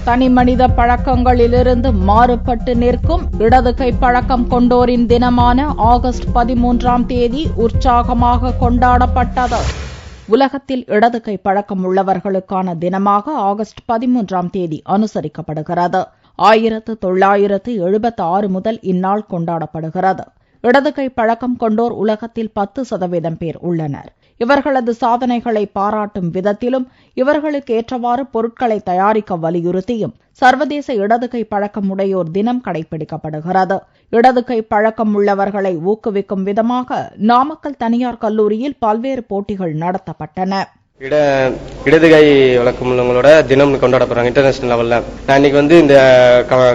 தனிமனித பழக்கங்களிலிருந்து மாறுபட்டு நிற்கும் இடது கை பழக்கம் கொண்டோரின் தினமான ஆகஸ்ட் 13ஆம் தேதி உற்சாகமாக கொண்டாடப்பட்டது. உலகத்தில் இடது கை பழக்கம் உள்ளவர்களுக்கான தினமாக ஆகஸ்ட் 13ஆம் தேதி அனுசரிக்கப்படுகிறது. 1976 முதல் இந்நாள் கொண்டாடப்படுகிறது. இடது கை பழக்கம் கொண்டோர் உலகத்தில் 10% பேர் உள்ளனர். இவர்களது சாதனைகளை பாராட்டும் விதத்திலும் இவர்களுக்கு ஏற்றவாறு பொருட்களை தயாரிக்க வலியுறுத்தியும் சர்வதேச இடது கை பழக்கம் உடையோர் தினம் கடைபிடிக்கப்படுகிறது. இடது கை பழக்கம் உள்ளவர்களை ஊக்குவிக்கும் விதமாக நாமக்கல் தனியார் கல்லூரியில் பல்வேறு போட்டிகள் நடத்தப்பட்டன. இடது கை வழக்கம் உள்ளவங்களோட தினம் கொண்டாடப்படுறாங்க இன்டர்நேஷனல் லெவல்ல. நான் இன்னைக்கு இந்த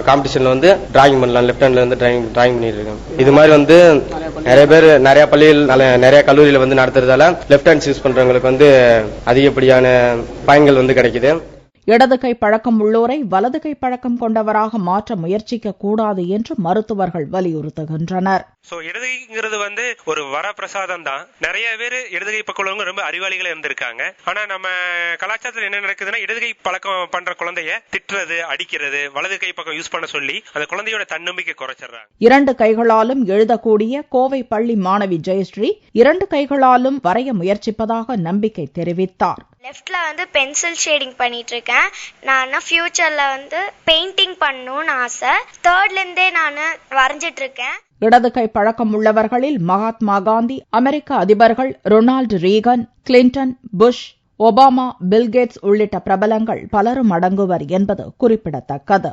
காம்படிஷன்ல டிராயிங் பண்ணலாம், லெப்ட் ஹேண்ட்ல டிராயிங் பண்ணிட்டு இருக்கேன். இது மாதிரி நிறைய பேர் நிறைய பள்ளிகள் நிறைய கல்லூரியில நடத்துறதால லெப்ட் ஹேண்ட்ஸ் யூஸ் பண்றவங்களுக்கு அதிகப்படியான பயன்கள் கிடைக்குது. இடது கை பழக்கம் உள்ளோரை வலது கை பழக்கம் கொண்டவராக மாற்ற முயற்சிக்க கூடாது என்று மருத்துவர்கள் வலியுறுத்துகின்றனர். இடதுகைங்கிறது ஒரு வரப்பிரசாதம் தான். நிறைய பேர் இடதுகை பக்கம் உள்ளவங்க ரொம்ப அறிவாளிகளா இருந்திருக்காங்க. ஆனா நம்ம கலாச்சாரத்தில் என்ன நடக்குதுன்னா, இடதுகை பழக்கம் பண்ற குழந்தைய திட்டுறது, அடிக்கிறது, வலது கை பக்கம் யூஸ் பண்ண சொல்லி அந்த குழந்தையோட தன்னம்பிக்கை குறைச்சிடுறாங்க. 2 கைகளாலும் எழுதக்கூடிய கோவை பள்ளி மாணவி ஜெயஸ்ரீ 2 கைகளாலும் வரைய முயற்சிப்பதாக நம்பிக்கை தெரிவித்தார். லெஃப்ட்ல பென்சில் ஷேடிங் பண்ணிட்டு இருக்கேன். நான் ஃபியூச்சர்ல பெயிண்டிங் பண்ணணும்னு ஆசை. 3rd இருந்தே நான் வரைஞ்சிட்டு இருக்கேன். இடது கை பழக்கம் உள்ளவர்களில் மகாத்மா காந்தி, அமெரிக்க அதிபர்கள் Ronald Reagan, Clinton, Bush, Obama, Bill Gates உள்ளிட்ட பிரபலங்கள் பலரும் அடங்குவர் என்பது குறிப்பிடத்தக்கது.